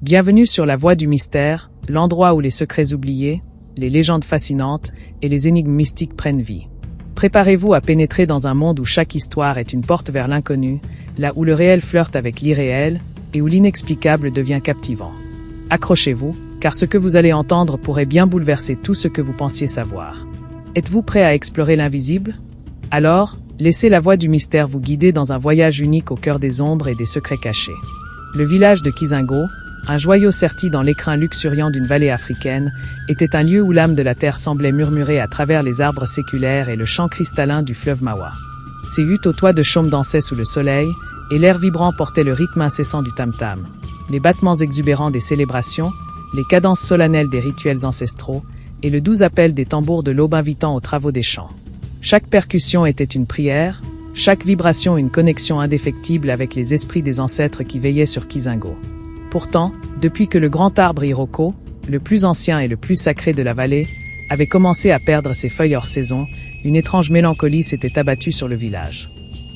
Bienvenue sur la Voie du Mystère, l'endroit où les secrets oubliés, les légendes fascinantes et les énigmes mystiques prennent vie. Préparez-vous à pénétrer dans un monde où chaque histoire est une porte vers l'inconnu, là où le réel flirte avec l'irréel et où l'inexplicable devient captivant. Accrochez-vous, car ce que vous allez entendre pourrait bien bouleverser tout ce que vous pensiez savoir. Êtes-vous prêt à explorer l'invisible? Alors, laissez la Voie du Mystère vous guider dans un voyage unique au cœur des ombres et des secrets cachés. Le village de Kizingo, un joyau serti dans l'écrin luxuriant d'une vallée africaine, était un lieu où l'âme de la terre semblait murmurer à travers les arbres séculaires et le chant cristallin du fleuve Mawa. Ces huttes aux toits de chaume dansaient sous le soleil, et l'air vibrant portait le rythme incessant du tam-tam. Les battements exubérants des célébrations, les cadences solennelles des rituels ancestraux, et le doux appel des tambours de l'aube invitant aux travaux des champs. Chaque percussion était une prière, chaque vibration une connexion indéfectible avec les esprits des ancêtres qui veillaient sur Kizingo. Pourtant, depuis que le grand arbre Iroko, le plus ancien et le plus sacré de la vallée, avait commencé à perdre ses feuilles hors saison, une étrange mélancolie s'était abattue sur le village.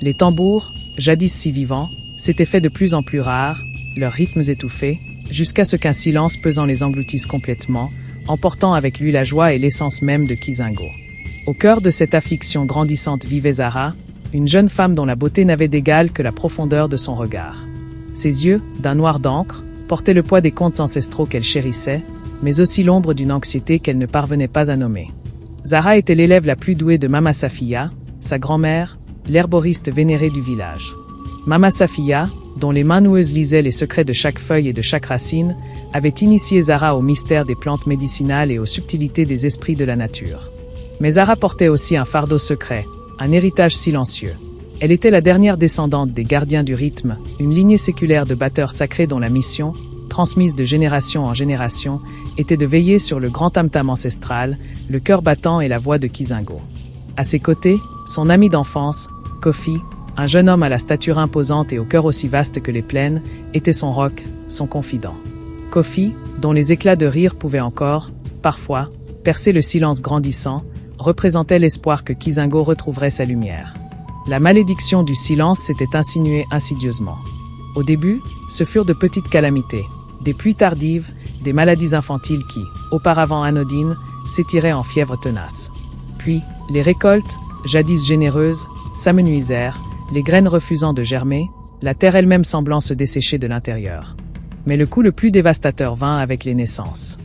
Les tambours, jadis si vivants, s'étaient faits de plus en plus rares, leurs rythmes étouffés, jusqu'à ce qu'un silence pesant les engloutisse complètement, emportant avec lui la joie et l'essence même de Kizingo. Au cœur de cette affliction grandissante vivait Zara, une jeune femme dont la beauté n'avait d'égal que la profondeur de son regard. Ses yeux, d'un noir d'encre, portaient le poids des contes ancestraux qu'elle chérissait, mais aussi l'ombre d'une anxiété qu'elle ne parvenait pas à nommer. Zara était l'élève la plus douée de Mama Safiya, sa grand-mère, l'herboriste vénérée du village. Mama Safiya, dont les mains noueuses lisaient les secrets de chaque feuille et de chaque racine, avait initié Zara au mystère des plantes médicinales et aux subtilités des esprits de la nature. Mais Zara portait aussi un fardeau secret, un héritage silencieux. Elle était la dernière descendante des gardiens du rythme, une lignée séculaire de batteurs sacrés dont la mission, transmise de génération en génération, était de veiller sur le grand tam-tam ancestral, le cœur battant et la voix de Kizingo. À ses côtés, son ami d'enfance, Kofi, un jeune homme à la stature imposante et au cœur aussi vaste que les plaines, était son roc, son confident. Kofi, dont les éclats de rire pouvaient encore, parfois, percer le silence grandissant, représentait l'espoir que Kizingo retrouverait sa lumière. La malédiction du silence s'était insinuée insidieusement. Au début, ce furent de petites calamités, des pluies tardives, des maladies infantiles qui, auparavant anodines, s'étiraient en fièvre tenace. Puis, les récoltes, jadis généreuses, s'amenuisèrent, les graines refusant de germer, la terre elle-même semblant se dessécher de l'intérieur. Mais le coup le plus dévastateur vint avec les naissances.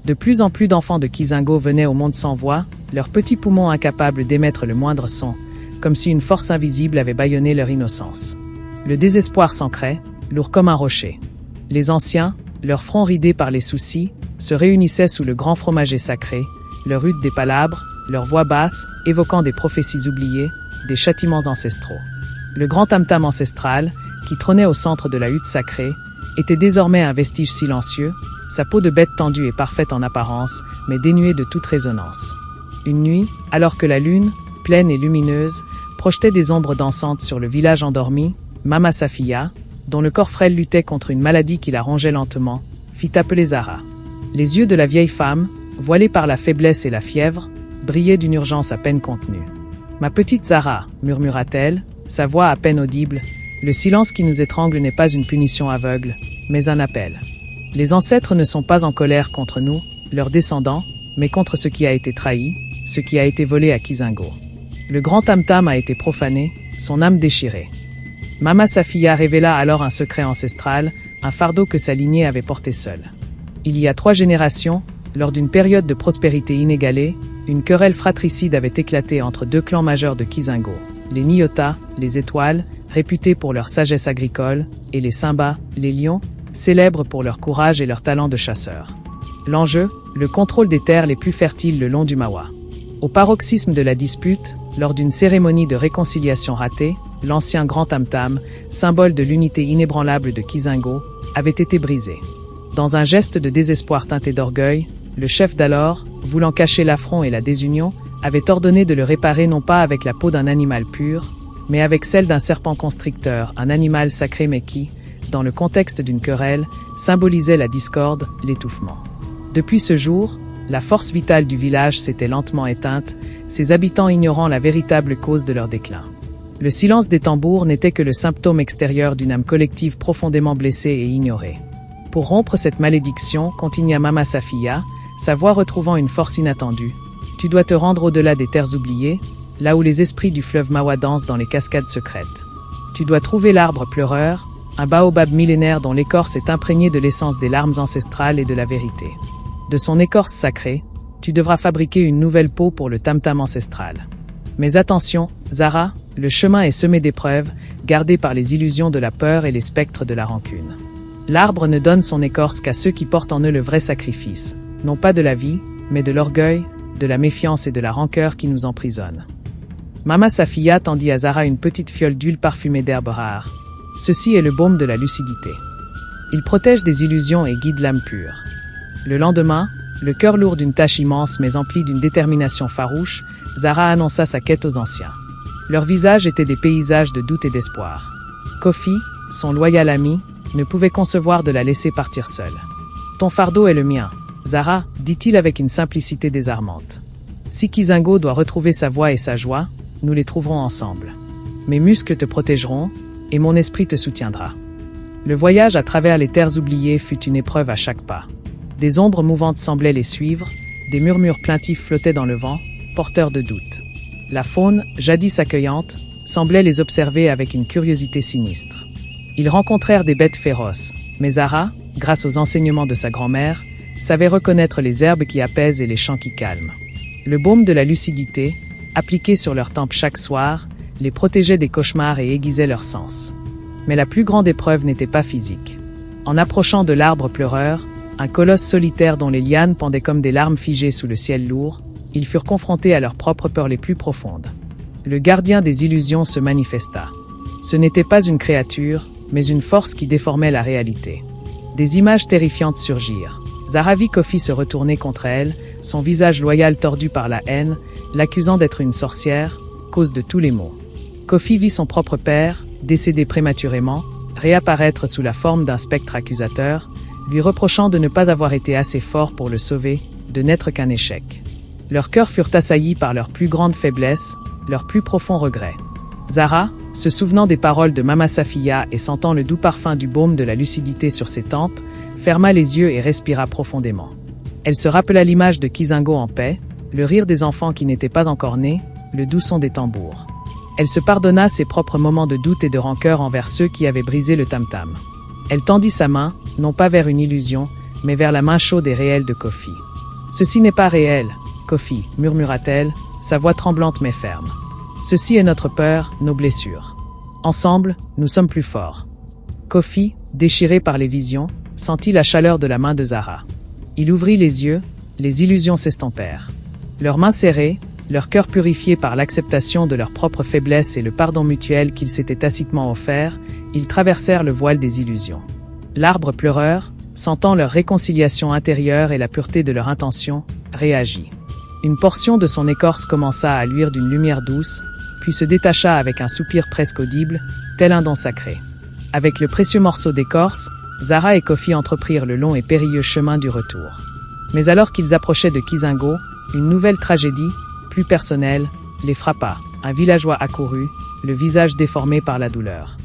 De plus en plus d'enfants de Kizingo venaient au monde sans voix, leurs petits poumons incapables d'émettre le moindre son, comme si une force invisible avait bâillonné leur innocence. Le désespoir s'ancrait, lourd comme un rocher. Les anciens, leurs fronts ridés par les soucis, se réunissaient sous le grand fromager sacré, leur hutte des palabres, leurs voix basses, évoquant des prophéties oubliées, des châtiments ancestraux. Le grand tam-tam ancestral, qui trônait au centre de la hutte sacrée, était désormais un vestige silencieux, sa peau de bête tendue et parfaite en apparence, mais dénuée de toute résonance. Une nuit, alors que la lune, pleine et lumineuse, projetait des ombres dansantes sur le village endormi, Mama Safiya, dont le corps frêle luttait contre une maladie qui la rongeait lentement, fit appeler Zara. Les yeux de la vieille femme, voilés par la faiblesse et la fièvre, brillaient d'une urgence à peine contenue. « Ma petite Zara » murmura-t-elle, sa voix à peine audible, « le silence qui nous étrangle n'est pas une punition aveugle, mais un appel. Les ancêtres ne sont pas en colère contre nous, leurs descendants, mais contre ce qui a été trahi, ce qui a été volé à Kizingo. Le grand tam-tam a été profané, son âme déchirée. » Mama Safiya révéla alors un secret ancestral, un fardeau que sa lignée avait porté seule. Il y a 3 générations, lors d'une période de prospérité inégalée, une querelle fratricide avait éclaté entre 2 clans majeurs de Kizingo, les Nyota, les étoiles, réputés pour leur sagesse agricole, et les Simba, les lions, célèbres pour leur courage et leur talent de chasseurs. L'enjeu, le contrôle des terres les plus fertiles le long du Mawa. Au paroxysme de la dispute, lors d'une cérémonie de réconciliation ratée, l'ancien grand tam-tam, symbole de l'unité inébranlable de Kizingo, avait été brisé. Dans un geste de désespoir teinté d'orgueil, le chef d'alors, voulant cacher l'affront et la désunion, avait ordonné de le réparer non pas avec la peau d'un animal pur, mais avec celle d'un serpent constricteur, un animal sacré mais qui, dans le contexte d'une querelle, symbolisait la discorde, l'étouffement. Depuis ce jour, la force vitale du village s'était lentement éteinte, ses habitants ignorant la véritable cause de leur déclin. Le silence des tambours n'était que le symptôme extérieur d'une âme collective profondément blessée et ignorée. Pour rompre cette malédiction, continua Mama Safiya, sa voix retrouvant une force inattendue. Tu dois te rendre au-delà des terres oubliées, là où les esprits du fleuve Mawa dansent dans les cascades secrètes. Tu dois trouver l'arbre pleureur, un baobab millénaire dont l'écorce est imprégnée de l'essence des larmes ancestrales et de la vérité. De son écorce sacrée, tu devras fabriquer une nouvelle peau pour le tam-tam ancestral. Mais attention, Zara, le chemin est semé d'épreuves, gardé par les illusions de la peur et les spectres de la rancune. L'arbre ne donne son écorce qu'à ceux qui portent en eux le vrai sacrifice, non pas de la vie, mais de l'orgueil, de la méfiance et de la rancœur qui nous emprisonnent. Mama Safiya tendit à Zara une petite fiole d'huile parfumée d'herbes rares. Ceci est le baume de la lucidité. Il protège des illusions et guide l'âme pure. Le lendemain, le cœur lourd d'une tâche immense mais empli d'une détermination farouche, Zara annonça sa quête aux anciens. Leurs visages étaient des paysages de doute et d'espoir. Kofi, son loyal ami, ne pouvait concevoir de la laisser partir seule. « Ton fardeau est le mien, Zara, dit-il avec une simplicité désarmante. Si Kizingo doit retrouver sa voix et sa joie, nous les trouverons ensemble. Mes muscles te protégeront, et mon esprit te soutiendra. » Le voyage à travers les terres oubliées fut une épreuve à chaque pas. Des ombres mouvantes semblaient les suivre, des murmures plaintifs flottaient dans le vent, porteurs de doute. La faune, jadis accueillante, semblait les observer avec une curiosité sinistre. Ils rencontrèrent des bêtes féroces, mais Zara, grâce aux enseignements de sa grand-mère, savait reconnaître les herbes qui apaisent et les chants qui calment. Le baume de la lucidité, appliqué sur leurs tempes chaque soir, les protégeait des cauchemars et aiguisait leurs sens. Mais la plus grande épreuve n'était pas physique. En approchant de l'arbre pleureur, un colosse solitaire dont les lianes pendaient comme des larmes figées sous le ciel lourd, ils furent confrontés à leurs propres peurs les plus profondes. Le gardien des illusions se manifesta. Ce n'était pas une créature, mais une force qui déformait la réalité. Des images terrifiantes surgirent. Zara vit Kofi se retourner contre elle, son visage loyal tordu par la haine, l'accusant d'être une sorcière, cause de tous les maux. Kofi vit son propre père, décédé prématurément, réapparaître sous la forme d'un spectre accusateur, lui reprochant de ne pas avoir été assez fort pour le sauver, de n'être qu'un échec. Leurs cœurs furent assaillis par leur plus grande faiblesse, leur plus profond regret. Zara, se souvenant des paroles de Mama Safiya et sentant le doux parfum du baume de la lucidité sur ses tempes, ferma les yeux et respira profondément. Elle se rappela l'image de Kizingo en paix, le rire des enfants qui n'étaient pas encore nés, le doux son des tambours. Elle se pardonna ses propres moments de doute et de rancœur envers ceux qui avaient brisé le tam-tam. Elle tendit sa main, non pas vers une illusion, mais vers la main chaude et réelle de Kofi. « Ceci n'est pas réel, Kofi, murmura-t-elle, sa voix tremblante mais ferme. Ceci est notre peur, nos blessures. Ensemble, nous sommes plus forts. » Kofi, déchiré par les visions, sentit la chaleur de la main de Zara. Il ouvrit les yeux, les illusions s'estompèrent. Leurs mains serrées, leur cœur purifié par l'acceptation de leurs propres faiblesses et le pardon mutuel qu'ils s'étaient tacitement offert, ils traversèrent le voile des illusions. L'arbre pleureur, sentant leur réconciliation intérieure et la pureté de leur intention, réagit. Une portion de son écorce commença à luire d'une lumière douce, puis se détacha avec un soupir presque audible, tel un don sacré. Avec le précieux morceau d'écorce, Zara et Kofi entreprirent le long et périlleux chemin du retour. Mais alors qu'ils approchaient de Kizingo, une nouvelle tragédie, plus personnelle, les frappa. Un villageois accourut, le visage déformé par la douleur.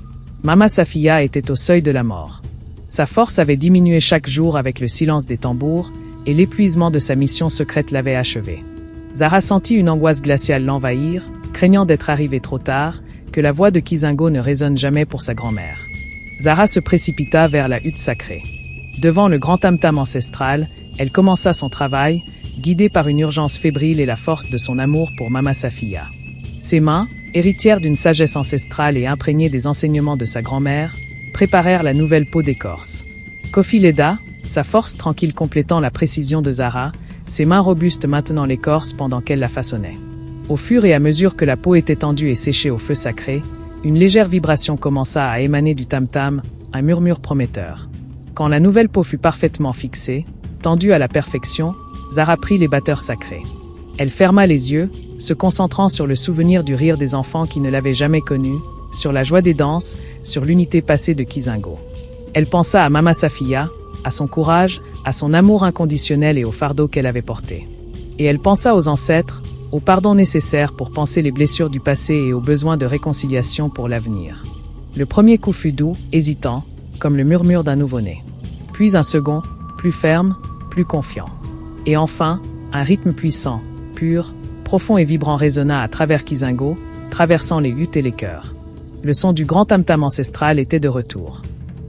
Mama Safiya était au seuil de la mort. Sa force avait diminué chaque jour avec le silence des tambours, et l'épuisement de sa mission secrète l'avait achevé. Zara sentit une angoisse glaciale l'envahir, craignant d'être arrivé trop tard, que la voix de Kizingo ne résonne jamais pour sa grand-mère. Zara se précipita vers la hutte sacrée. Devant le grand tam-tam ancestral, elle commença son travail, guidée par une urgence fébrile et la force de son amour pour Mama Safiya. Ses mains, héritières d'une sagesse ancestrale et imprégnées des enseignements de sa grand-mère, préparèrent la nouvelle peau d'écorce. Kofi l'aida, sa force tranquille complétant la précision de Zara, ses mains robustes maintenant l'écorce pendant qu'elle la façonnait. Au fur et à mesure que la peau était tendue et séchée au feu sacré, une légère vibration commença à émaner du tam-tam, un murmure prometteur. Quand la nouvelle peau fut parfaitement fixée, tendue à la perfection, Zara prit les batteurs sacrés. Elle ferma les yeux, se concentrant sur le souvenir du rire des enfants qui ne l'avaient jamais connu, sur la joie des danses, sur l'unité passée de Kizingo. Elle pensa à Mama Safiya, à son courage, à son amour inconditionnel et au fardeau qu'elle avait porté. Et elle pensa aux ancêtres, au pardon nécessaire pour panser les blessures du passé et aux besoins de réconciliation pour l'avenir. Le premier coup fut doux, hésitant, comme le murmure d'un nouveau-né. Puis un second, plus ferme, plus confiant. Et enfin, un rythme puissant, pur, profond et vibrant résonna à travers Kizingo, traversant les huttes et les cœurs. Le son du grand tam-tam ancestral était de retour.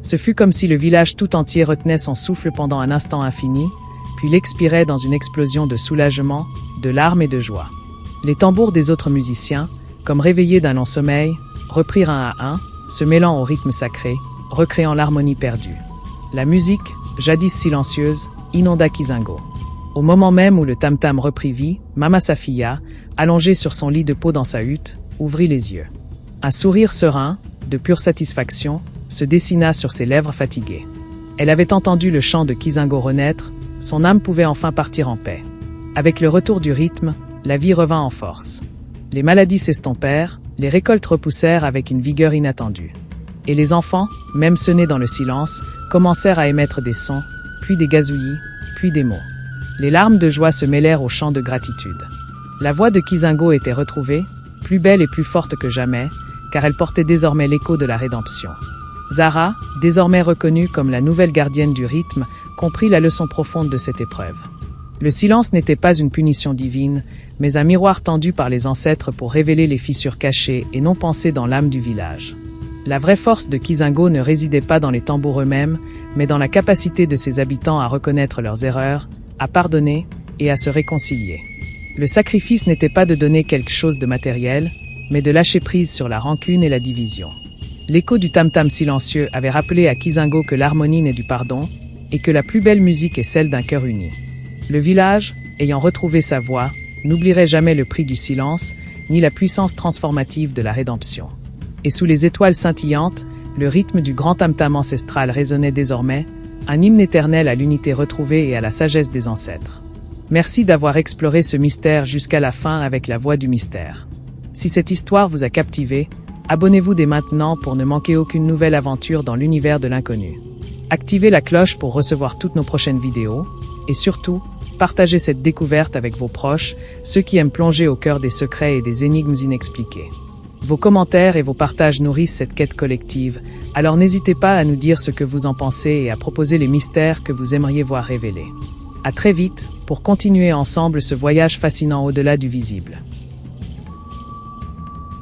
Ce fut comme si le village tout entier retenait son souffle pendant un instant infini, puis l'expirait dans une explosion de soulagement, de larmes et de joie. Les tambours des autres musiciens, comme réveillés d'un long sommeil, reprirent un à un, se mêlant au rythme sacré, recréant l'harmonie perdue. La musique, jadis silencieuse, inonda Kizingo. Au moment même où le tam-tam reprit vie, Mama Safiya, allongée sur son lit de peau dans sa hutte, ouvrit les yeux. Un sourire serein, de pure satisfaction, se dessina sur ses lèvres fatiguées. Elle avait entendu le chant de Kizingo renaître, son âme pouvait enfin partir en paix. Avec le retour du rythme, la vie revint en force. Les maladies s'estompèrent, les récoltes repoussèrent avec une vigueur inattendue. Et les enfants, même ceux nés dans le silence, commencèrent à émettre des sons, puis des gazouillis, puis des mots. Les larmes de joie se mêlèrent aux chants de gratitude. La voix de Kizingo était retrouvée, plus belle et plus forte que jamais, car elle portait désormais l'écho de la rédemption. Zara, désormais reconnue comme la nouvelle gardienne du rythme, comprit la leçon profonde de cette épreuve. Le silence n'était pas une punition divine, mais un miroir tendu par les ancêtres pour révéler les fissures cachées et non pensées dans l'âme du village. La vraie force de Kizingo ne résidait pas dans les tambours eux-mêmes, mais dans la capacité de ses habitants à reconnaître leurs erreurs, à pardonner et à se réconcilier. Le sacrifice n'était pas de donner quelque chose de matériel, mais de lâcher prise sur la rancune et la division. L'écho du tam-tam silencieux avait rappelé à Kizingo que l'harmonie naît du pardon et que la plus belle musique est celle d'un cœur uni. Le village, ayant retrouvé sa voix, n'oublierait jamais le prix du silence, ni la puissance transformative de la rédemption. Et sous les étoiles scintillantes, le rythme du grand tam-tam ancestral résonnait désormais, un hymne éternel à l'unité retrouvée et à la sagesse des ancêtres. Merci d'avoir exploré ce mystère jusqu'à la fin avec la voix du mystère. Si cette histoire vous a captivé, abonnez-vous dès maintenant pour ne manquer aucune nouvelle aventure dans l'univers de l'inconnu. Activez la cloche pour recevoir toutes nos prochaines vidéos, et surtout, partagez cette découverte avec vos proches, ceux qui aiment plonger au cœur des secrets et des énigmes inexpliquées. Vos commentaires et vos partages nourrissent cette quête collective, alors n'hésitez pas à nous dire ce que vous en pensez et à proposer les mystères que vous aimeriez voir révélés. À très vite, pour continuer ensemble ce voyage fascinant au-delà du visible.